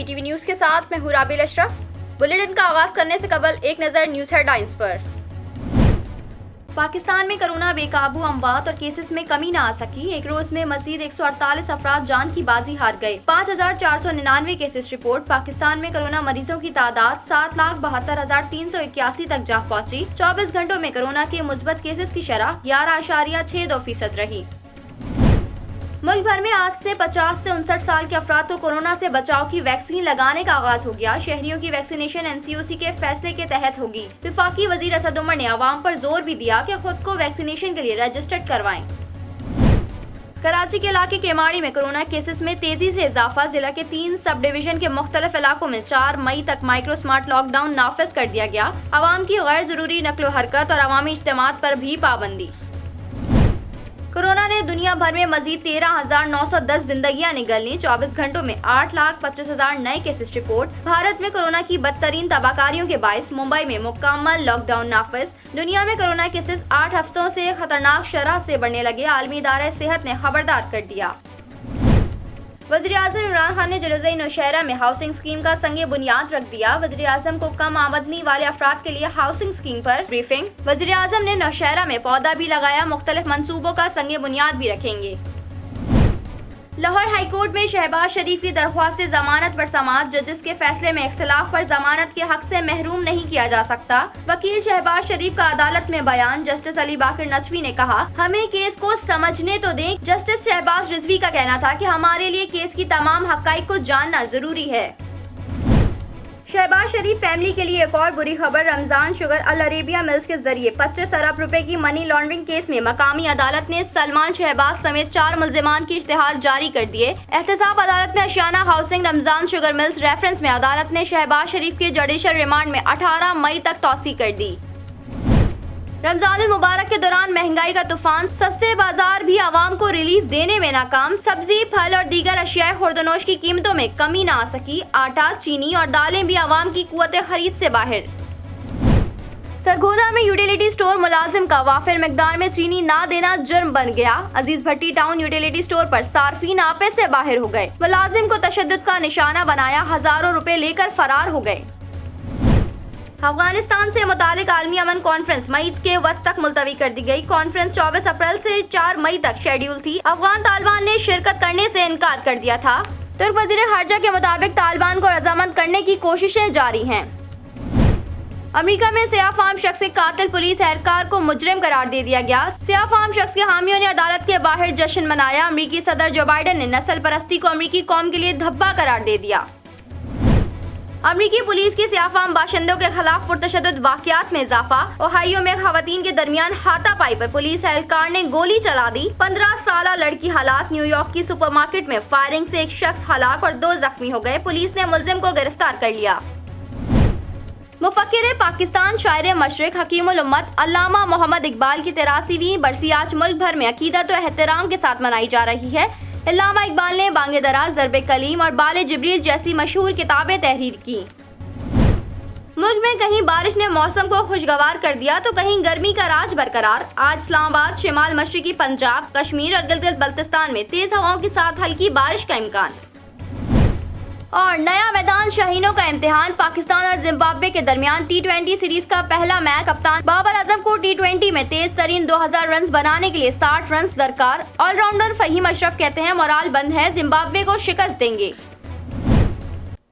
BTV news के साथ मैं हूं राबिल अशरफ। बुलेटिन का आगाज करने से कबल एक नजर न्यूज हेडलाइंस पर। पाकिस्तान में कोरोना बेकाबू, अमवात और केसेस में कमी न आ सकी। एक रोज में मजीद 148 अफराद जान की बाजी हार गए। 5499 केसेस रिपोर्ट। पाकिस्तान में कोरोना मरीजों की तादाद 7,72,381 तक जा पहुंची। 24 घंटों में कोरोना के मुस्बत केसेस की शरह 11.62% रही। मुल्क भर में आज से 50 से 59 साल के अफराद को कोरोना से बचाव की वैक्सीन लगाने का आगाज हो गया। शहरियों की वैक्सीनेशन NCOC के फैसले के तहत होगी। वफाकी वजीर असद उमर ने अवाम पर जोर भी दिया कि खुद को वैक्सीनेशन के लिए रजिस्टर्ड करवाएं। कराची के इलाके केमाड़ी में कोरोना केसेस में तेजी से इजाफा। जिला के 3 सब डिवीजन के मुख्तलिफ इलाकों में 4 मई तक माइक्रो स्मार्ट लॉकडाउन नाफिज कर दिया गया। अवाम की गैर जरूरी नक्लो हरकत और अवामी इज्तिमात पर भी पाबंदी। कोरोना ने दुनिया भर में मजीद 13,910 जिंदगियां निगल ली। 24 घंटों में 8,25,000 नए केसेस रिपोर्ट। भारत में कोरोना की बदतरीन तबाहकारियों के बायस मुंबई में मुकम्मल लॉकडाउन नाफिज। दुनिया में कोरोना केसेस 8 हफ्तों से खतरनाक शरह से बढ़ने लगे। आलमी इदारे सेहत ने खबरदार कर दिया। वज़ीर आज़म इमरान खान ने जलूज़े नौशहरा में हाउसिंग स्कीम का संगे बुनियाद रख दिया। वज़ीर आज़म को कम आमदनी वाले अफराद के लिए हाउसिंग स्कीम पर ब्रीफिंग। वज़ीर आज़म ने नौशहरा में पौधा भी लगाया। मुख्तलिफ मंसूबों का संगे बुनियाद भी रखेंगे। लाहौर हाई कोर्ट में शहबाज शरीफ की दरख्वास्त से जमानत पर समाअत। जजेस के फैसले में इख्तिलाफ पर जमानत के हक से महरूम नहीं किया जा सकता। वकील शहबाज शरीफ का अदालत में बयान। जस्टिस अली बाकर नचवी ने कहा, हमें केस को समझने तो दें। जस्टिस शहबाज रिजवी का कहना था कि हमारे लिए केस की तमाम हक़ाइक़ को जानना जरूरी है। शहबाज शरीफ फैमिली के लिए एक और बुरी खबर। रमजान शुगर अल अरेबिया मिल्स के जरिए 25 अरब रुपए की मनी लॉन्ड्रिंग केस में मकामी अदालत ने सलमान शहबाज समेत 4 मुल्जिमान की इश्तिहार जारी कर दिए। एहतसाब अदालत में Ashiana housing Ramzan sugar mills reference में अदालत ने शहबाज शरीफ के जुडिशल रिमांड में 18 मई तक तौसी कर दी। रमजान मुबारक के दौरान महंगाई का तूफान। सस्ते बाजार भी आवाम को रिलीफ देने में नाकाम। सब्जी, फल और दीगर अशियाए खुर्दनोश की कीमतों में कमी न आ सकी। आटा, चीनी और दालें भी आवाम की कुव्वत खरीद से बाहर। सरगोदा में यूटिलिटी स्टोर मुलाजिम का वाफिर मिकदार में चीनी ना देना जुर्म बन गया। अजीज भट्टी टाउन यूटिलिटी स्टोर पर सार्फिन आपे से बाहर हो गए। मुलाजिम को तशद्दुद का निशाना बनाया। हजारों रुपए लेकर फरार हो गए। अफगानिस्तान से मुतालिक आलमी अमन कॉन्फ्रेंस मई के वस्त तक मुलतवी कर दी गई। कॉन्फ्रेंस 24 अप्रैल से 4 मई तक शेड्यूल थी। अफगान तालिबान ने शिरकत करने से इनकार कर दिया था। तुर्क वजीर खारजा के मुताबिक तालिबान को रजामंद करने की कोशिशें जारी हैं। अमेरिका में सियाह फाम शख्स के कातिल पुलिस एहलकार को मुजरिम करार दे दिया गया। सियाह फाम शख्स के हामियों ने अदालत के बाहर जश्न मनाया। अमेरिकी सदर जो बाइडेन ने नस्ल परस्ती को अमेरिकी कौम के लिए धब्बा करार दे दिया। अमेरिकी पुलिस की सियाफाम बाशिंदों के खिलाफ पुरतशद्दुद वाक़यात में इजाफा। ओहायो में खवातीन के दरमियान हाथापाई पर पुलिस एहलकार ने गोली चला दी। 15 साला लड़की हलाक। न्यूयॉर्क की सुपरमार्केट में फायरिंग से एक शख्स हलाक और 2 जख्मी हो गए। पुलिस ने मुलजिम को गिरफ्तार कर लिया। मुफक्किर पाकिस्तान, शायर मशरिक, हकीमुल उम्मत अल्लामा मोहम्मद इकबाल की 83वीं बरसी आज मुल्क भर में अकीदत और एहतराम के साथ मनाई जा रही है। अल्लामा इकबाल ने बांगे दराज, ज़रबे कलीम और बाले जिब्रील जैसी मशहूर किताबें तहरीर की। मुल्क में कहीं बारिश ने मौसम को खुशगवार कर दिया तो कहीं गर्मी का राज बरकरार। आज इस्लामाबाद, शिमाल मशरिकी पंजाब, कश्मीर और गिलगित बल्तिस्तान में तेज हवाओं के साथ हल्की बारिश का इम्कान। और नया मैदान, शाहीनों का इम्तिहान। पाकिस्तान और जिम्बाब्वे के दरमियान T20 सीरीज का पहला मैच। कप्तान बाबर आजम को T20 में तेज तरीन 2000 रन बनाने के लिए 60 रन दरकार। ऑलराउंडर फहीम अशरफ कहते हैं मोराल बंद है, जिम्बाब्वे को शिकस्त देंगे।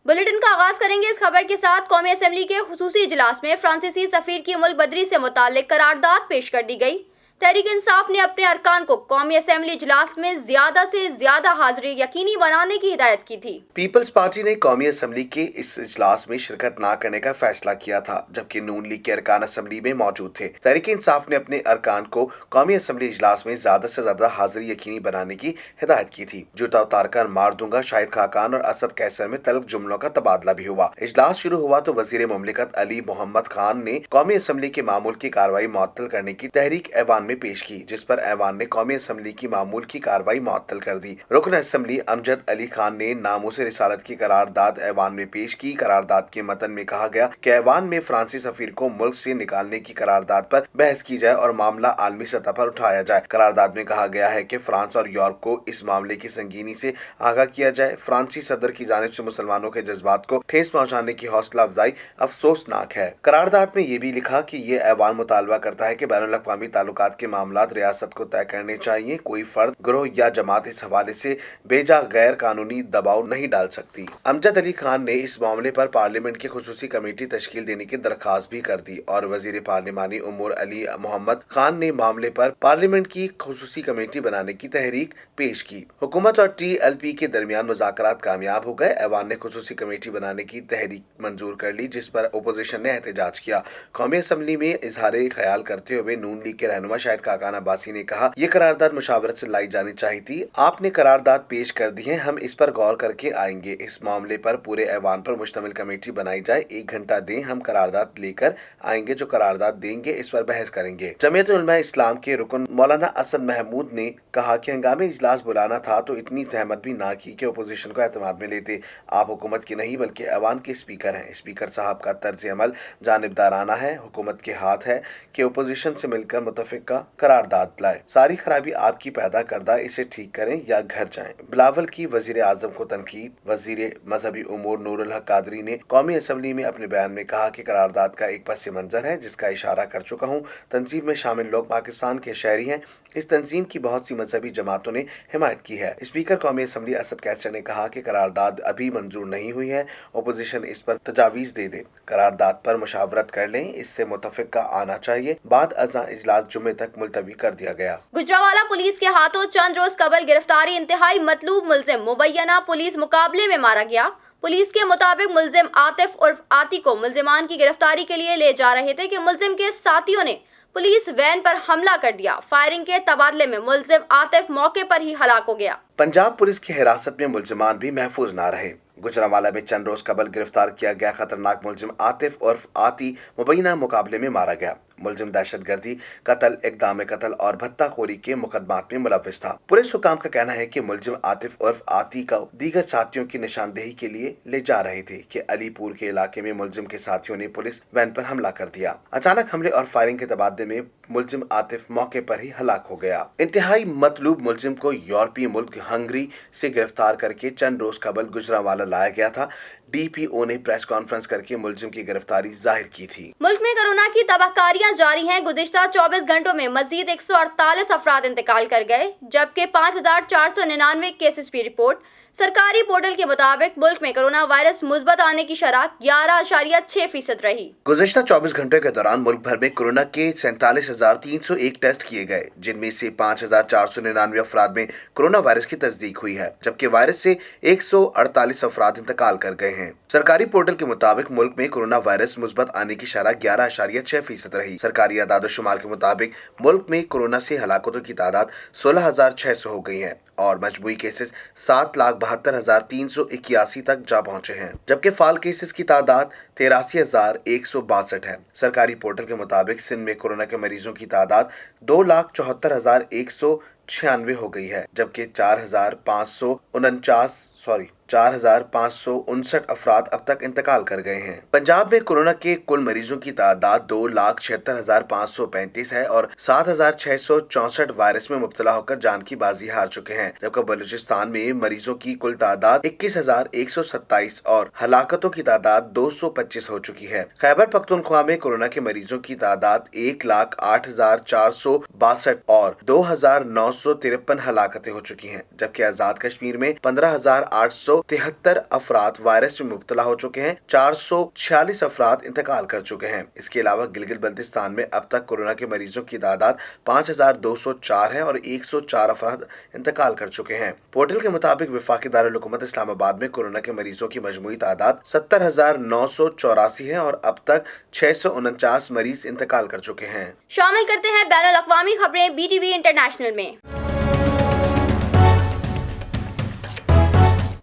बुलेटिन का आगाज करेंगे इस खबर के साथ। कौमी असेंबली के खुसूसी इजलास में फ्रांसीसी सफीर की मुल्क बदरी से मुताल्लिक करारदाद पेश कर दी गई। तहरीक इंसाफ ने अपने अरकान को कौमी असेंबली इजलास में ज्यादा से ज्यादा हाजिरी यकीनी बनाने की हिदायत की थी। पीपल्स पार्टी ने कौमी असेंबली के इस इजलास में शिरकत न करने का फैसला किया था, जबकि नून लीग के अरकान असेंबली में मौजूद थे। तहरीक इंसाफ ने अपने अरकान को कौमी असेंबली इजलास में ज्यादा से ज्यादा हाजिरी यकीनी बनाने की हिदायत की थी। जूता उतारकर मार दूंगा शाहिद खाकान और असद कैसर में तल्ख जुमलों का तबादला भी हुआ। इजलास शुरू हुआ तो वजीर मुमलिकत अली मोहम्मद खान ने कौमी असेंबली के मामूल की कार्रवाई मुअत्तल करने की तहरीक ऐवान में पेश की, जिस पर ऐवान ने कौमी असम्बली की मामूल की कार्रवाई मुअत्तल कर दी। रुकन असम्बली अमजद अली खान ने नामूस रिसालत की करारदाद ऐवान में पेश की। करारदाद के मतन में कहा गया कि ऐवान में फ्रांसी सफीर को मुल्क से निकालने की करारदाद पर बहस की जाए और मामला आलमी सतह पर उठाया जाए। करारदाद में कहा गया है कि फ्रांस और यूरोप को इस मामले की संगीनी से आगाह किया जाए। फ्रांसी सदर की जानिब से मुसलमानों के जज्बात को ठेस पहुंचाने की हौसला अफजाई अफसोसनाक है। करारदाद में ये भी लिखा कि ये ऐवान मुतालबा करता है कि बैनुल अक़वामी ताल्लुकात के मामलात रियासत को तय करने चाहिए। कोई फर्द, ग्रोह या जमात इस हवाले से बेजा गैर कानूनी दबाव नहीं डाल सकती। अमजद अली खान ने इस मामले पर पार्लियामेंट की खुसूसी कमेटी तश्कील देने की दरख्वास्त भी कर दी और वजीर पार्लिमानी उमूर अली मोहम्मद खान ने मामले पर पार्लियामेंट की खुसूसी कमेटी बनाने की तहरीक पेश की। हुकूमत और TLP के दरमियान मुज़ाकरात कामयाब हो गए। ऐवान ने खुसूसी कमेटी बनाने की तहरीक मंजूर कर ली, जिस पर अपोजिशन ने एहतजाज किया। कौमी असम्बली में इजहार ख्याल करते हुए नून लीग के रहनुमा शाहिद खाकान अब्बासी ने कहा, ये करारदाद मुशावरत से लाई जानी चाहिए थी। आपने करारदाद पेश कर दी है, हम इस पर गौर करके आएंगे। इस मामले पर पूरे ऐवान पर मुश्तमिल कमेटी बनाई जाए। 1 घंटा दें, हम करारदाद लेकर आएंगे। जो करारदाद देंगे इस पर बहस करेंगे। जमीयत उलमा इस्लाम के रुकन मौलाना असद महमूद ने कहा कि हंगामी इजलास बुलाना था तो इतनी जहमत भी ना की कि अपोजिशन को एतमाद में लेते। आप हुकूमत की नहीं बल्कि ऐवान के स्पीकर हैं। स्पीकर साहब का तर्ज अमल जानिबदाराना है। हुकूमत के हाथ है कि अपोजिशन से मिलकर मुतफिका करारदाद लाए। सारी खराबी आपकी पैदा करदा, इसे ठीक करें या घर जाएं। बिलावल की वजीर आजम को तनकीद। वजीर मजहबी उमूर नूरुल हक कादरी ने कौमी असम्बली में अपने बयान में कहा कि करारदाद का एक पस मंजर है, जिसका इशारा कर चुका हूँ। तंजीम में शामिल लोग पाकिस्तान के शहरी हैं। इस तंजीम की बहुत सी मजहबी जमातों ने हिमायत की है। स्पीकर कौमी असम्बली असद कैसर ने कहा कि करारदाद अभी मंजूर नहीं हुई है, अपोजिशन इस पर तजावीज दे दे। करारदाद पर मुशावरत कर लें, इससे मुतफिका आना चाहिए। बाद अज़ां इजलास जुमे तक मुलतवी कर दिया गया। गुजरांवाला पुलिस के हाथों चंद रोज कबल गिरफ्तारी इंतहाई मतलूब मुलजिम मुबैना पुलिस मुकाबले में मारा गया। पुलिस के मुताबिक मुलजिम आतिफ उर्फ आती को मुलजिमान की गिरफ्तारी के लिए ले जा रहे थे कि मुलजिम के साथियों ने पुलिस वैन पर हमला कर दिया। फायरिंग के तबादले में मुलजिम आतिफ मौके पर ही हलाक हो गया। पंजाब पुलिस की हिरासत में मुलजिमान भी महफूज ना रहे। गुजरांवाला में चंद रोज कबल गिरफ्तार किया गया खतरनाक मुलजिम आतिफ उर्फ आती मुबैना मुकाबले में मारा गया। मुलजिम दहशतगर्दी, कत्ल, इक़दाम कत्ल और भत्ताखोरी के मुकदमात में मुलव्विस था। पुलिस हुकाम का कहना है कि मुलजिम आतिफ उर्फ आती को दीगर साथियों की निशानदेही के लिए ले जा रहे थे कि अलीपुर के इलाके में मुलजिम के साथियों ने पुलिस वैन पर हमला कर दिया। अचानक हमले और फायरिंग के तबादले में मुलजिम आतिफ मौके पर ही हलाक हो गया। इंतहाई मतलूब मुलजिम को यूरोपीय मुल्क हंगरी से गिरफ्तार करके चंद रोज कबल गुजरांवाला लाया गया था। DPO ने प्रेस कॉन्फ्रेंस करके मुलजिम की गिरफ्तारी जाहिर की थी। मुल्क में कोरोना की तबाहकारियां जारी हैं। गुज़िश्ता 24 घंटों में मजीद 148 अफराद इंतकाल कर गए, जबकि 5499 केसेस की रिपोर्ट। सरकारी पोर्टल के मुताबिक मुल्क में कोरोना वायरस मुस्बत आने की शरह 11.6% रही। गुज़िश्ता 24 घंटे के दौरान मुल्क भर में कोरोना के 47,301 टेस्ट किए गए, जिनमें से 5,499 अफराद में कोरोना वायरस की तस्दीक हुई है, जबकि वायरस से 148 अफराद इंतकाल कर गए हैं। सरकारी पोर्टल के मुताबिक मुल्क में कोरोना वायरस मुस्बत आने की शरह 11.6% रही। सरकारी आदाद-ओ-शुमार के मुताबिक मुल्क में कोरोना से हलाकतों की तादाद 16,600 हो गई है और मजबूई केसेस 7,72,381 तक जा पहुंचे हैं, जबकि फाल केसेस की तादाद 83,162 है। सरकारी पोर्टल के मुताबिक सिंध में कोरोना के मरीजों की तादाद 2,74,196 हो गई है, जबकि 4,559 अफराद अब तक इंतकाल कर गए हैं। पंजाब में कोरोना के कुल मरीजों की तादाद 2,76,535 है और 7,664 वायरस में मुब्तला होकर जान की बाजी हार चुके हैं, जबकि बलूचिस्तान में मरीजों की कुल तादाद 21,127 और हलाकतों की तादाद 225 हो चुकी है। खैबर पख्तूनख्वा में कोरोना के मरीजों की तादाद 1,08,462 और 2,953 हलाकतें हो चुकी हैं, जबकि आजाद कश्मीर में 15,873 अफराद वायरस में मुब्तला हो चुके हैं। 446 अफराद इंतकाल कर चुके हैं। इसके अलावा गिलगित बल्तिस्तान में अब तक कोरोना के मरीजों की तादाद 5,204 है और 104 अफराद इंतकाल कर चुके हैं। पोर्टल के मुताबिक वफाकी दारुल हुकूमत इस्लामाबाद में कोरोना के मरीजों की मजमूई तादाद 70,984 है और अब तक 649 मरीज इंतकाल कर चुके हैं। शामिल करते हैं बैनुल अक़वामी खबरें BTV इंटरनेशनल में।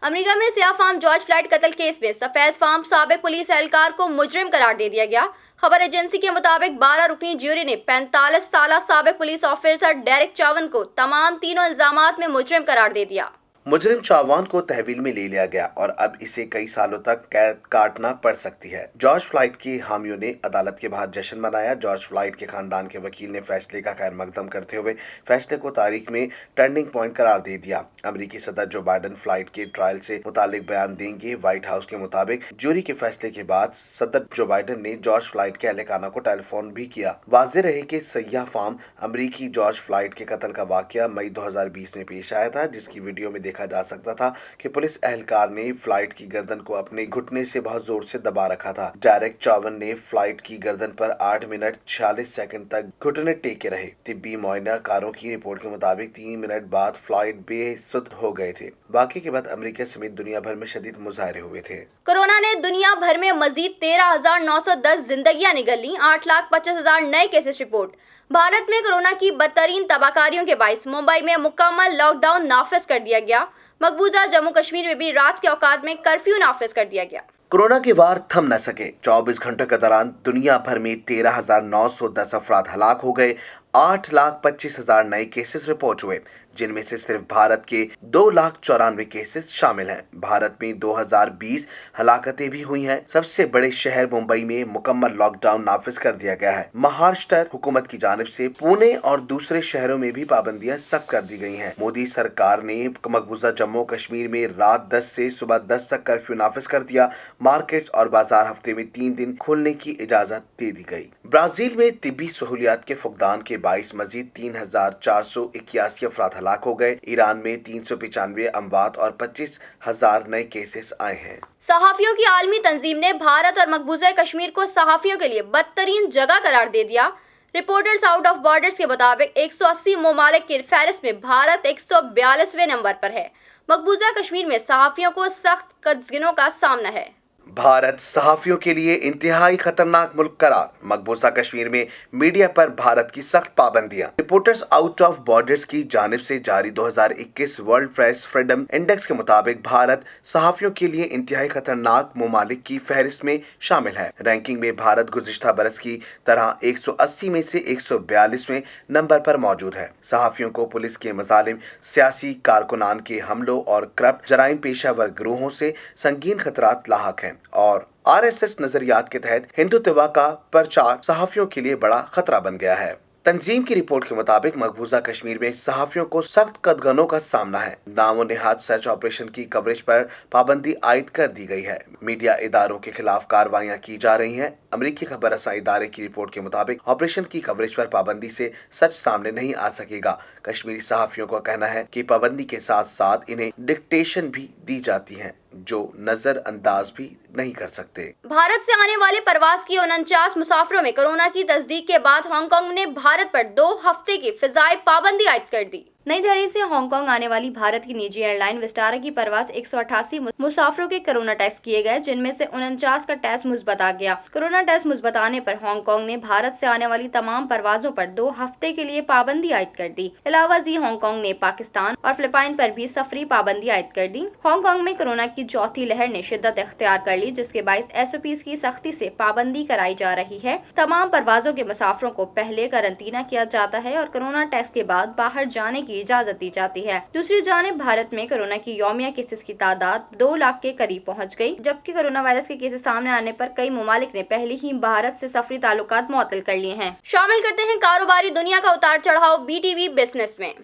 अमेरिका में सियाह फार्म जॉर्ज फ्लॉयड कत्ल केस में सफेद फार्म साबिक पुलिस एहलकार को मुजरिम करार दे दिया गया। खबर एजेंसी के मुताबिक 12 रुकनी ज्यूरी ने 45 साल साबिक पुलिस ऑफिसर डेरिक चावन को तमाम तीनों इल्जामात में मुजरिम करार दे दिया। मुजरिम चावान को तहवील में ले लिया गया और अब इसे कई सालों तक कैद काटना पड़ सकती है। जॉर्ज फ्लॉयड के हामियों ने अदालत के बाहर जश्न मनाया। जॉर्ज फ्लॉयड के खानदान के वकील ने फैसले का खैर मकदम करते हुए फैसले को तारीख में टर्निंग पॉइंट करार दे दिया। अमेरिकी सदर जो बाइडेन फ्लॉयड के ट्रायल से मुतालिक बयान देंगे। व्हाइट हाउस के मुताबिक ज्यूरी के फैसले के बाद सदर जो बाइडेन ने जॉर्ज फ्लॉयड के अहलखाना को टेलीफोन भी किया। वाज़ेह रहे कि सयाह फार्म अमेरिकी जॉर्ज फ्लॉयड के कत्ल का वाकया मई 2020 में पेश आया था, जिसकी वीडियो में देखा जा सकता था कि पुलिस एहलकार ने फ्लाइट की गर्दन को अपने घुटने से बहुत जोर से दबा रखा था। डेरिक चावन ने फ्लाइट की गर्दन पर 8 मिनट 46 सेकंड तक घुटने टेके रहे। तिब्बी मुआयनाकारों की रिपोर्ट के मुताबिक 3 मिनट बाद फ्लाइट बेसुध हो गए थे। वाकये के बाद अमेरिका समेत दुनिया भर में शदीद मुजाहरे हुए थे। कोरोना ने दुनिया भर में मजीद 13,910 जिंदगियां निगल ली। 8,25,000 नए केसेस रिपोर्ट। भारत में कोरोना की बदतरीन तबाहकारियों के बाइस मुंबई में मुकम्मल लॉकडाउन नाफिज कर दिया गया। मकबूजा जम्मू कश्मीर में भी रात के औकात में कर्फ्यू नाफिज कर दिया गया। कोरोना के वार थम न सके। 24 घंटों के दौरान दुनिया भर में 13,910 अफराद हलाक हो गए। 8,25,000 नए केसेस रिपोर्ट हुए, जिनमें से सिर्फ भारत के 2,94,000 केसेस शामिल हैं। भारत में 2020 हलाकतें भी हुई हैं। सबसे बड़े शहर मुंबई में मुकम्मल लॉकडाउन नाफिज कर दिया गया है। महाराष्ट्र हुकूमत की जानिब से पुणे और दूसरे शहरों में भी पाबंदियां सख्त कर दी गई हैं। मोदी सरकार ने मकबूजा जम्मू कश्मीर में रात 10 से सुबह 10 तक कर्फ्यू नाफिज कर दिया। मार्केट्स और बाजार हफ्ते में 3 दिन खोलने की इजाजत दे दी गई। ब्राजील में तिब्बी सहूलियात के फुकदान के बाईस मजीद 3,481 अफराद हलाक हो गए। ईरान में 395 अमवात और 25,000 नए केसेस आए हैं। सहाफियों की आलमी तंजीम ने भारत और मकबूजा कश्मीर को सहाफियों के लिए बदतरीन जगह करार दे दिया। रिपोर्टर्स आउट ऑफ बॉर्डर्स के मुताबिक 180 ममालिक की फहरिस्त में भारत 142वें नंबर पर है। मकबूजा कश्मीर में सहाफियों को सख्त कदगिनों का सामना है। भारत सहाफियों के लिए इंतहाई खतरनाक मुल्क करार। मकबूजा कश्मीर में मीडिया पर भारत की सख्त पाबंदियां। रिपोर्टर्स आउट ऑफ बॉर्डर्स की जानिब से जारी 2021 वर्ल्ड प्रेस फ्रीडम इंडेक्स के मुताबिक भारत सहाफियों के लिए इंतहाई खतरनाक ममालिक की फहरिस्त में शामिल है। रैंकिंग में भारत गुज़िश्ता बरस की तरह 180 में से 142वें नंबर पर मौजूद है। सहाफियों को पुलिस के मजालिम, सियासी कारकुनान के हमलों और करप्ट जराइम पेशावर गिरोहों से संगीन खतरात लाहक हैं और आरएसएस नजरियात के तहत हिंदुत्व का प्रचार सहाफियों के लिए बड़ा खतरा बन गया है। तंजीम की रिपोर्ट के मुताबिक मकबूजा कश्मीर में सहाफियों को सख्त कदगनों का सामना है। नामो निहाद सर्च ऑपरेशन की कवरेज पर पाबंदी आयद कर दी गई है। मीडिया इदारों के खिलाफ कार्रवाइयां की जा रही हैं। अमेरिकी खबर रसाई इदारे की रिपोर्ट के मुताबिक ऑपरेशन की कवरेज पर पाबंदी से सच सामने नहीं आ सकेगा। कश्मीरी सहाफियों का कहना है कि पाबंदी के साथ साथ इन्हें डिक्टेशन भी दी जाती है, जो नजरअंदाज भी नहीं कर सकते। भारत से आने वाले प्रवास की 49 मुसाफिरों में कोरोना की तस्दीक के बाद हांगकांग ने भारत पर 2 हफ्ते की फिजाई पाबंदी आयद कर दी। नई दिल्ली से हांगकांग आने वाली भारत की निजी एयरलाइन विस्टारा की परवास 188 मुसाफिरों के कोरोना टेस्ट किए गए, जिनमें से 49 का टेस्ट मुस्बत आ गया। कोरोना टेस्ट मुस्बत आने पर हांगकांग ने भारत से आने वाली तमाम परवाजों पर 2 हफ्ते के लिए पाबंदी आयद कर दी। अलावा हांगकांग ने पाकिस्तान और फिलिपाइन पर भी सफरी पाबंदी आयद कर दी। हांगकांग में कोरोना की चौथी लहर ने शिद्दत इख्तियार कर ली, जिसके बायस SOPs की सख्ती से पाबंदी कराई जा रही है। तमाम परवाजों के मुसाफिरों को पहले करंटीना किया जाता है और कोरोना टेस्ट के बाद बाहर जाने की इजाजत दी जाती है। दूसरी जानिब भारत में कोरोना की यौमिया केसेस की तादाद 2 लाख के करीब पहुंच गई, जबकि कोरोना वायरस के केसेस सामने आने पर कई ममालिक ने पहले ही भारत से सफरी ताल्लुकात मुअत्तल कर लिए हैं। शामिल करते हैं कारोबारी दुनिया का उतार चढ़ाव BTV बिजनेस में।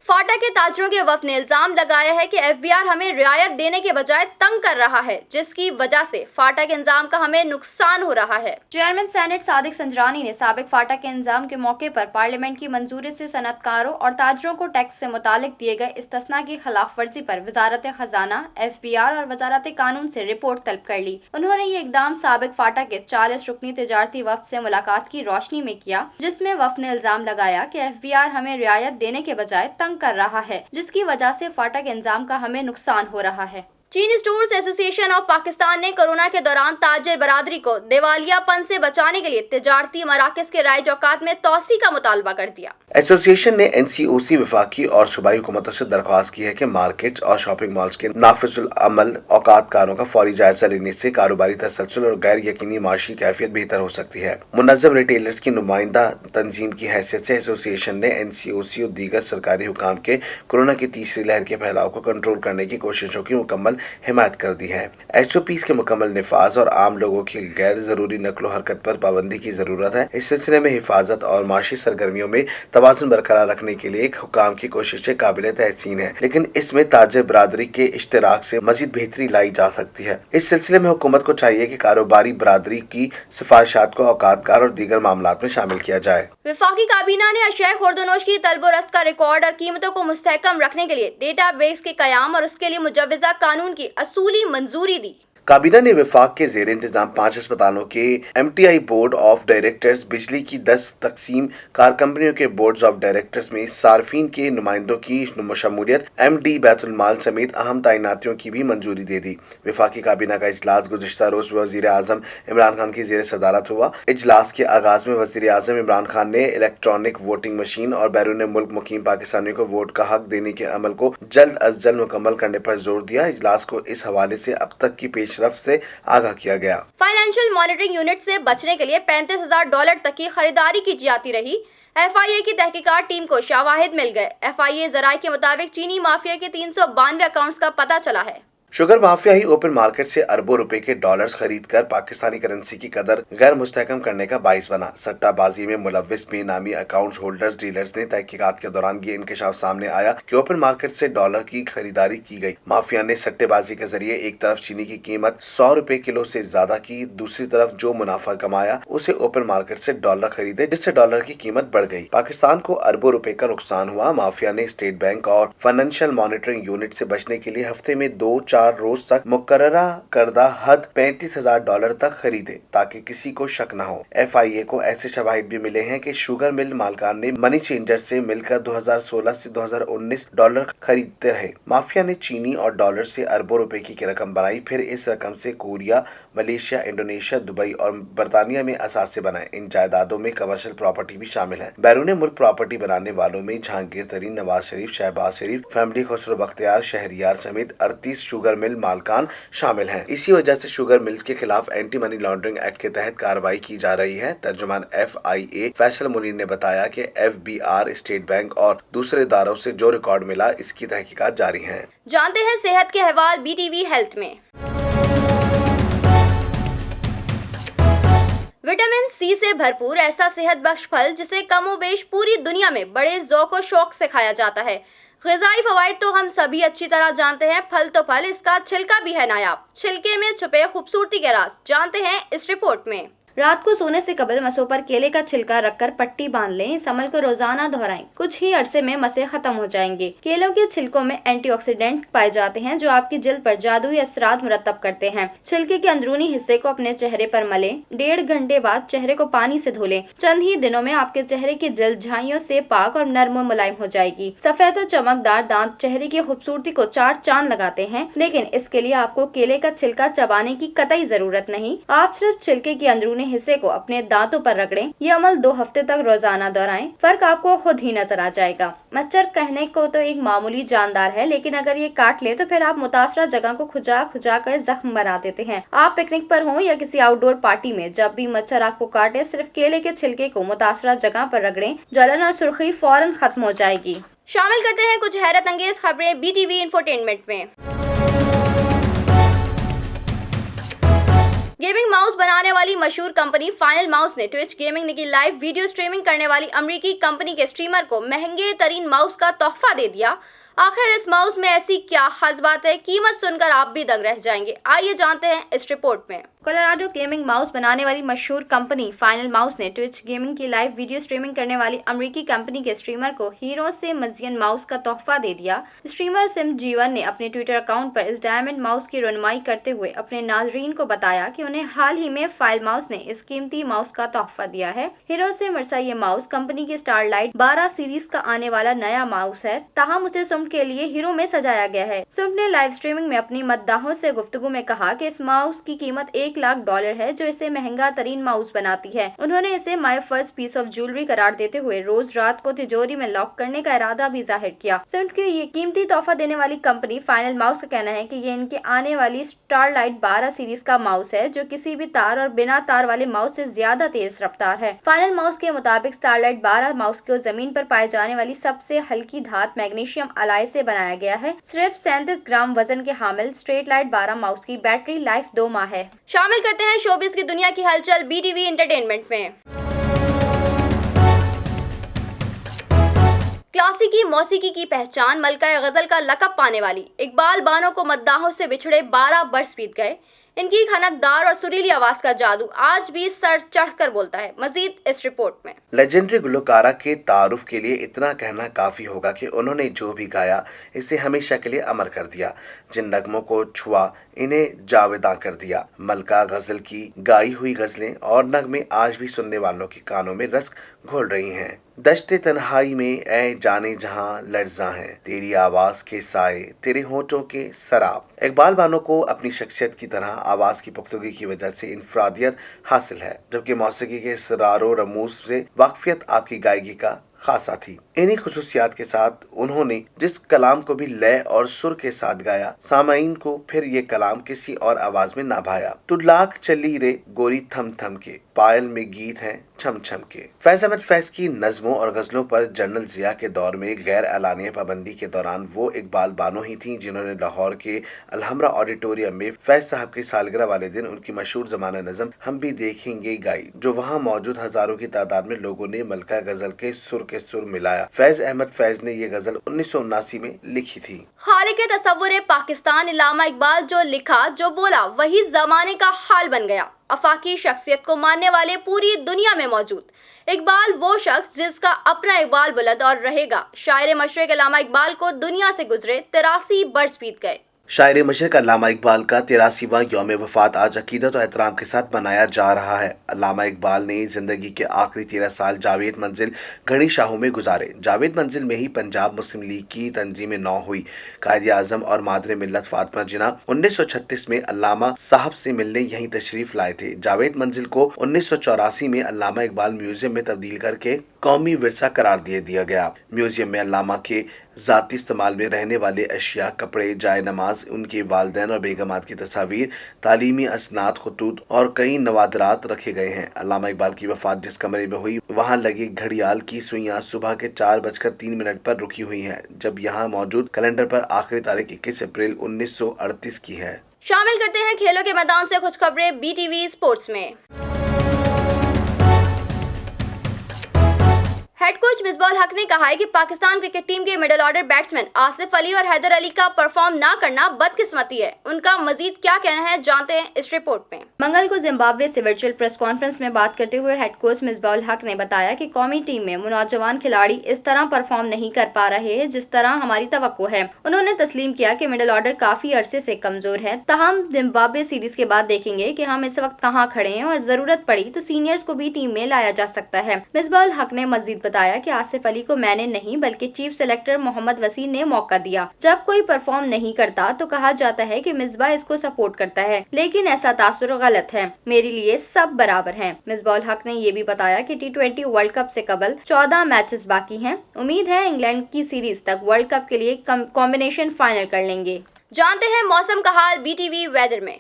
फाटा के ताजरों के वफ्द ने इल्जाम लगाया है कि FBR हमें रियायत देने के बजाय तंग कर रहा है, जिसकी वजह से फाटा के इंजाम का हमें नुकसान हो रहा है। चेयरमैन सेनेट सादिक संजरानी ने साबिक फाटा के इंजाम के मौके पर पार्लियामेंट की मंजूरी से सनतकारों और ताजरों को टैक्स से मुतालिक दिए गए इस्तिस्ना की खिलाफ वर्जी पर वजारत खजाना, FBR और वजारत कानून से रिपोर्ट तलब कर ली। उन्होंने ये इकदाम साबिक फाटा के 40 रुकनी तिजारती वफ्द से मुलाकात की रोशनी में किया, जिसमें वफ्द ने इल्जाम लगाया कि FBR हमें रियायत देने के बजाय तंग कर रहा है, जिसकी वजह से फाटा के इंजाम का हमें नुकसान हो रहा है। चीन स्टोर्स एसोसिएशन ऑफ पाकिस्तान ने कोरोना के दौरान ताजिर बरादरी को दिवालियापन से बचाने के लिए तिजारती मराकज़ के राइज औकात में तोसी का मुतालबा कर दिया। एसोसिएशन ने NCOC, वफाकी और सूबाई हुकूमतों से दरख्वास्त की है कि मार्केट्स और शॉपिंग मॉल्स के नाफिजुल अमल औकातकारों का फौरी जायजा लेने से कारोबारी तसलसल और गैर यकीनी माशी कैफियत बेहतर हो सकती है। मुनज़्ज़म रिटेलर्स की नुमाइंदा तंजीम की हैसियत से एसोसिएशन ने NCOC और दीगर सरकारी हुकाम के कोरोना की तीसरी लहर के फैलाव को कंट्रोल करने की कोशिशों की मुकम्मल हिमायत कर दी है। SOPs के मुकम्मल निफाज और आम लोगों की गैर जरूरी नकलो हरकत पर पाबंदी की जरूरत है। इस सिलसिले में हिफाजत और माशी सरगर्मियों में तवाज़ुन बरकरार रखने के लिए एक हुकाम की कोशिशें काबिल तहसीन है, लेकिन इसमें ताजिर बरादरी के इश्तराक से मजीद बेहतरी लाई जा सकती है। इस सिलसिले में हुकूमत को चाहिए कि कारोबारी बरादरी की सिफारिशात को औकातकार और दीगर मामलात में शामिल किया जाए। वफाकी काबीना ने अशिया खुर्दनोश की तलब रस्त का रिकॉर्ड और कीमतों को मुस्तहकम रखने के लिए डेटा बेस के कयाम और उसके लिए मुजव्वज़ा कानून की असूली मंजूरी दी। काबीना ने वफाक के जेर इंतजाम 5 अस्पतालों के MTI बोर्ड ऑफ डायरेक्टर्स, बिजली की 10 तकसीम कार कंपनियों के बोर्ड्स ऑफ डायरेक्टर्स में सार्फिन के नुमाइंदों की शमूलियत, MD बैतुल माल समेत अहम तैनातियों की भी मंजूरी दे दी। वफाकी काबीना का इजलास गुज़िश्ता रोज वज़ीर आज़म इमरान खान की जेर सदारत हुआ। इजलास के आगाज में वज़ीर आज़म इमरान खान ने इलेक्ट्रॉनिक वोटिंग मशीन और बैरून मुल्क मुकीम पाकिस्तानियों को वोट का हक देने के अमल को जल्द अज जल्द मुकम्मल करने पर जोर दिया। इजलास को इस हवाले से अब तक की पेशरफ्त से आगाह किया गया। फाइनेंशियल मॉनिटरिंग यूनिट से बचने के लिए $35,000 तक की खरीदारी की जाती रही। FIA की तहकीकात टीम को शवाहिद मिल गए। FIA ज़राए के मुताबिक चीनी माफिया के 392 अकाउंट्स का पता चला है। शुगर माफिया ही ओपन मार्केट से अरबों रुपए के डॉलर्स खरीद कर पाकिस्तानी करेंसी की कदर गैर मुस्तहकम करने का बाइस बना। सट्टाबाजी में मुलव्विस बेनामी अकाउंट्स होल्डर्स डीलर्स ने तहकीकात के दौरान ये इंकशाफ सामने आया कि ओपन मार्केट से डॉलर की खरीदारी की गई। माफिया ने सट्टेबाजी के जरिए एक तरफ चीनी की कीमत 100 रुपए किलो से ज्यादा की, दूसरी तरफ जो मुनाफा कमाया उसे ओपन मार्केट से डॉलर खरीदे, जिससे डॉलर की कीमत बढ़ गई। पाकिस्तान को अरबों रुपए का नुकसान हुआ। माफिया ने स्टेट बैंक और फाइनेंशियल मॉनिटरिंग यूनिट से बचने के लिए हफ्ते में 2-4 रोज तक मुकर्ररा करदा हद $35,000 तक खरीदे ताकि किसी को शक न हो। FIA को ऐसे शवाहिद भी मिले हैं कि शुगर मिल मालकान ने मनी चेंजर से मिलकर 2016 से 2019 डॉलर खरीदते रहे। माफिया ने चीनी और डॉलर से अरबों रुपए की रकम बनाई, फिर इस रकम से कोरिया, मलेशिया, इंडोनेशिया, दुबई और बरतानिया में असासे बनाए। इन जायदादों में कमर्शियल प्रॉपर्टी भी शामिल है। बैरून मुल्क प्रॉपर्टी बनाने वालों में जहांगीर तरीन, नवाज शरीफ, शहबाज शरीफ, फैमिली, खुसरो बख्तियार, शहरियार समेत 38 शुगर मिल मालकान शामिल हैं। इसी वजह से शुगर मिल्स के खिलाफ एंटी मनी लॉन्ड्रिंग एक्ट के तहत कार्रवाई की जा रही है। तर्जुमान FIA फैसल मुनीर ने बताया कि FBR, स्टेट बैंक और दूसरे इदारों से जो रिकॉर्ड मिला, इसकी तहकीकात जारी है। जानते हैं सेहत के अहवाल BTV हेल्थ में। विटामिन C से भरपूर ऐसा सेहत बख्श फल जिसे कमोबेश पूरी दुनिया में बड़े ज़ौक़ और शौक से खाया जाता है। ग़िज़ाई फ़वाइद तो हम सभी अच्छी तरह जानते हैं। फल तो फल, इसका छिलका भी है नायाब। छिलके में छुपे खूबसूरती के राज जानते हैं इस रिपोर्ट में। रात को सोने से कबल मसों पर केले का छिलका रखकर पट्टी बांध लें। इस अमल को रोजाना दोहराएं। कुछ ही अरसे में मसे खत्म हो जाएंगे। केलों के छिलकों में एंटीऑक्सीडेंट पाए जाते हैं जो आपकी जल्द पर जादुई असरात मुरतब करते हैं। छिलके के अंदरूनी हिस्से को अपने चेहरे पर मलें। 1.5 घंटे बाद चेहरे को पानी से धो लें। चंद ही दिनों में आपके चेहरे की जल्द झाइयों से पाक और नर्म और मुलायम हो जाएगी। सफेद और चमकदार दांत चेहरे की खूबसूरती को चार चांद लगाते हैं, लेकिन इसके लिए आपको केले का छिलका चबाने की कतई जरूरत नहीं। आप सिर्फ छिलके के अंदरूनी हिस्से को अपने दांतों पर रगड़ें। ये अमल 2 हफ्ते तक रोजाना दोहराएं। फर्क आपको खुद ही नजर आ जाएगा। मच्छर कहने को तो एक मामूली जानदार है, लेकिन अगर ये काट ले तो फिर आप मुतासरा जगह को खुजा खुजा कर जख्म बना देते हैं। आप पिकनिक पर हों या किसी आउटडोर पार्टी में, जब भी मच्छर आपको काटे सिर्फ केले के छिलके को मुतासरा जगह पर रगड़ें। जलन और सुर्खी फौरन खत्म हो जाएगी। शामिल करते हैं कुछ हैरत अंगेज खबरें BTV इंफोटेनमेंट में। गेमिंग माउस बनाने वाली मशहूर कंपनी फाइनल माउस ने ट्विच गेमिंग की लाइव वीडियो स्ट्रीमिंग करने वाली अमेरिकी कंपनी के स्ट्रीमर को महंगे तरीन माउस का तोहफा दे दिया। आखिर इस माउस में ऐसी क्या खास बात है, कीमत सुनकर आप भी दंग रह जाएंगे। आइए जानते हैं इस रिपोर्ट में। कोलोराडो गेमिंग माउस बनाने वाली मशहूर कंपनी फाइनल माउस ने ट्विच गेमिंग की लाइव वीडियो स्ट्रीमिंग करने वाली अमेरिकी कंपनी के स्ट्रीमर को हीरो से मज़ियन माउस का तोहफा दे दिया। स्ट्रीमर सिम जीवन ने अपने ट्विटर अकाउंट पर इस डायमंड माउस की रनुमाई करते हुए अपने नाजरीन को बताया कि उन्हें हाल ही में फाइल माउस ने इस कीमती माउस का तोहफा दिया है। हीरो से मरसा ये माउस कंपनी की स्टारलाइट 12 सीरीज का आने वाला नया माउस है। ताहम उसे सुम سونٹ کے لیے ہیرو میں سجایا گیا ہے۔ سونٹ نے لائیو اسٹریمنگ میں اپنی مداحوں سے گفتگو میں کہا کہ اس ماؤس کی قیمت $1,00,000 ہے، جو اسے مہنگا ترین ماؤس بناتی ہے۔ انہوں نے اسے my first piece of jewellery قرار دیتے ہوئے روز رات کو تجوری میں لاک کرنے کا ارادہ بھی ظاہر کیا۔ سونٹ کے یہ قیمتی تحفہ دینے والی کمپنی فائنل ماؤس کا کہنا ہے کہ یہ ان کے آنے والی اسٹار لائٹ 12 سیریز کا ماؤس ہے، جو کسی بھی تار اور بنا تار والے ماؤس سے زیادہ تیز رفتار ہے۔ فائنل ماؤس کے مطابق اسٹار لائٹ 12 ماؤس کو زمین پر پائے جانے والی سب سے ہلکی دھات میگنیشیم الائے سے بنایا گیا ہے۔ صرف 37 گرام وزن کے حامل اسٹریٹ لائٹ 12 ماؤس کی بیٹری لائف 2 ماہ ہے۔ شامل کرتے ہیں شوبز کی دنیا کی ہلچل BTV انٹرٹینمنٹ میں۔ کلاسیکی موسیقی کی پہچان، ملکہ غزل کا لقب پانے والی اقبال بانو کو مداحوں سے بچھڑے 12 برس بیت گئے۔ ان کی کھنکدار اور سریلی آواز کا جادو آج بھی سر چڑھ کر بولتا ہے۔ مزید اس رپورٹ میں۔ لیجنڈری گلوکارہ کے تعارف کے لیے اتنا کہنا کافی ہوگا کہ انہوں نے جو بھی گایا اسے ہمیشہ کے لیے امر کر دیا۔ جن نغموں کو چھوا انہیں جاویداں کر دیا۔ ملکہ غزل کی گائی ہوئی غزلیں اور نغمے آج بھی سننے والوں کے کانوں میں رس گھول رہی ہیں۔ دشت تنہائی میں اے جانے جہاں لرزاں ہے، تیری آواز کے سائے، تیرے ہونٹوں کے سراب۔ اقبال بانو کو اپنی شخصیت کی طرح آواز کی پختگی کی وجہ سے انفرادیت حاصل ہے، جبکہ موسیقی کے اسرار و رموز سے واقفیت آپ کی گائیگی کا خاصہ تھی۔ انہی خصوصیات کے ساتھ انہوں نے جس کلام کو بھی لے اور سر کے ساتھ گایا، سامعین کو پھر یہ کلام کسی اور آواز میں نہ بھایا۔ تو لاکھ چلی رے گوری تھم تھم کے، پائل میں گیت ہیں چھم چھم کے۔ فیض احمد فیض کی نظموں اور غزلوں پر جنرل ضیاء کے دور میں غیر اعلانیہ پابندی کے دوران وہ اقبال بانو ہی تھیں جنہوں نے لاہور کے الحمرا آڈیٹوریم میں فیض صاحب کی سالگرہ والے دن ان کی مشہور زمانہ نظم ہم بھی دیکھیں گے گائی، جو وہاں موجود ہزاروں کی تعداد میں لوگوں نے ملکہ غزل کے سر ملایا۔ فیض احمد فیض نے یہ غزل 1979 میں لکھی تھی۔ خالق تصور پاکستان علامہ اقبال جو لکھا جو بولا وہی زمانے کا حال بن گیا۔ آفاقی شخصیت کو ماننے والے پوری دنیا میں موجود۔ اقبال وہ شخص جس کا اپنا اقبال بلند اور رہے گا۔ شاعر مشرق علامہ اقبال کو دنیا سے گزرے 83 برس بیت گئے۔ شاعر مشرق علامہ اقبال کا 83واں یوم وفات آج عقیدت و احترام کے ساتھ منایا جا رہا ہے۔ علامہ اقبال نے زندگی کے آخری 13 سال جاوید منزل گھڑی شاہوں میں گزارے۔ جاوید منزل میں ہی پنجاب مسلم لیگ کی تنظیم نو ہوئی۔ قائد اعظم اور مادر ملت فاطمہ جناح 1936 میں علامہ صاحب سے ملنے یہیں تشریف لائے تھے۔ جاوید منزل کو 1984 میں علامہ اقبال میوزیم میں تبدیل کر کے قومی ورثہ قرار دیا گیا۔ میوزیم میں علامہ کے ذاتی استعمال میں رہنے والے اشیاء، کپڑے، جائے نماز، ان کے والدین اور بیگمات کی تصاویر، تعلیمی اسناد، خطوط اور کئی نوادرات رکھے گئے ہیں۔ علامہ اقبال کی وفات جس کمرے میں ہوئی وہاں لگے گھڑیال کی سوئیاں صبح کے 4:03 پر رکی ہوئی ہیں، جب یہاں موجود کیلنڈر پر آخری تاریخ 21 اپریل 1938 کی ہے۔ شامل کرتے ہیں کھیلوں کے میدان سے کچھ خبریں BTV اسپورٹس میں۔ ہیڈ کوچ مصباح الحق نے کہا ہے کہ پاکستان کرکٹ ٹیم کے مڈل آرڈر بیٹسمین آصف علی اور حیدر علی کا پرفارم نہ کرنا بدقسمتی ہے۔ ان کا مزید کیا کہنا ہے جانتے ہیں اس رپورٹ میں۔ منگل کو زمبابوے سے ورچوئل پریس کانفرنس میں بات کرتے ہوئے ہیڈ کوچ مصباح الحق نے بتایا کہ قومی ٹیم میں نوجوان کھلاڑی اس طرح پرفارم نہیں کر پا رہے ہیں جس طرح ہماری توقع ہے۔ انہوں نے تسلیم کیا کہ مڈل آرڈر کافی عرصے سے کمزور ہے، تاہم زمبابوے سیریز کے بعد دیکھیں گے کہ ہم اس وقت کہاں کھڑے ہیں اور ضرورت پڑی تو سینئرز کو بھی ٹیم میں لایا جا سکتا ہے۔ مصباح الحق نے مزید بتایا کہ آصف علی کو میں نے نہیں بلکہ چیف سلیکٹر محمد وسیع نے موقع دیا۔ جب کوئی پرفارم نہیں کرتا تو کہا جاتا ہے کہ مصباح اس کو سپورٹ کرتا ہے، لیکن ایسا تاثر غلط ہے۔ میرے لیے سب برابر ہیں۔ مصباح الحق نے یہ بھی بتایا کہ T20 ورلڈ کپ سے قبل 14 میچز باقی ہیں۔ امید ہے انگلینڈ کی سیریز تک ورلڈ کپ کے لیے کمبینیشن فائنل کر لیں گے۔ جانتے ہیں موسم کا حال BTV ویدر میں۔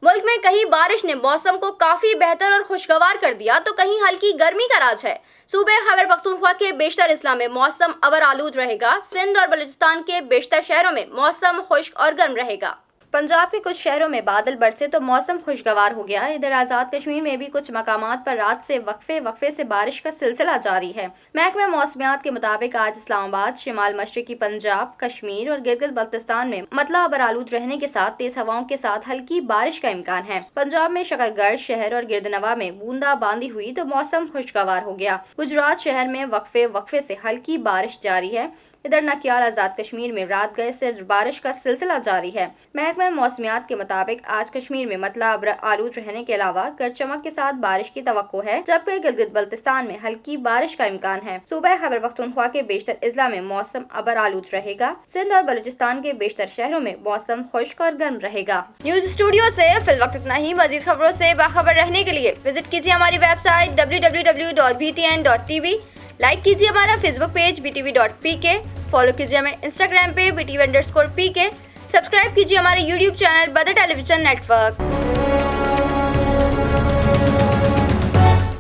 ملک میں کہیں بارش نے موسم کو کافی بہتر اور خوشگوار کر دیا تو کہیں ہلکی گرمی کا راج ہے۔ صوبے خیبر پختونخوا کے بیشتر اضلاع میں موسم ابر آلود رہے گا۔ سندھ اور بلوچستان کے بیشتر شہروں میں موسم خشک اور گرم رہے گا۔ پنجاب کے کچھ شہروں میں بادل برسے تو موسم خوشگوار ہو گیا۔ ادھر آزاد کشمیر میں بھی کچھ مقامات پر رات سے وقفے سے بارش کا سلسلہ جاری ہے۔ محکمہ موسمیات کے مطابق آج اسلام آباد، شمال مشرقی پنجاب، کشمیر اور گلگت بلتستان میں مطلع ابر آلود رہنے کے ساتھ تیز ہواؤں کے ساتھ ہلکی بارش کا امکان ہے۔ پنجاب میں شکرگڑھ شہر اور گردنوا میں بوندا باندی ہوئی تو موسم خوشگوار ہو گیا۔ گجرات شہر میں وقفے سے ہلکی بارش جاری ہے۔ ادھر نکیال آزاد کشمیر میں رات گئے سے بارش کا سلسلہ جاری ہے۔ محکمہ موسمیات کے مطابق آج کشمیر میں مطلع ابر آلود رہنے کے علاوہ گرج چمک کے ساتھ بارش کی توقع ہے، جبکہ گلگت بلتستان میں ہلکی بارش کا امکان ہے۔ صوبہ خیبر پختونخوا کے بیشتر اضلاع میں موسم ابر آلود رہے گا۔ سندھ اور بلوچستان کے بیشتر شہروں میں موسم خشک اور گرم رہے گا۔ نیوز اسٹوڈیو سے فی الوقت اتنا ہی۔ مزید خبروں سے باخبر رہنے کے لیے وزٹ کیجیے ہماری ویب سائٹ www.btn.tv، لائک کیجیے ہمارا فیس بک پیج btv.pk، فالو کیجیے ہمیں انسٹاگرام پہ btv_pk، سبسکرائب کیجیے ہمارے یوٹیوب چینل بدر ٹیلی ویژن نیٹ ورک۔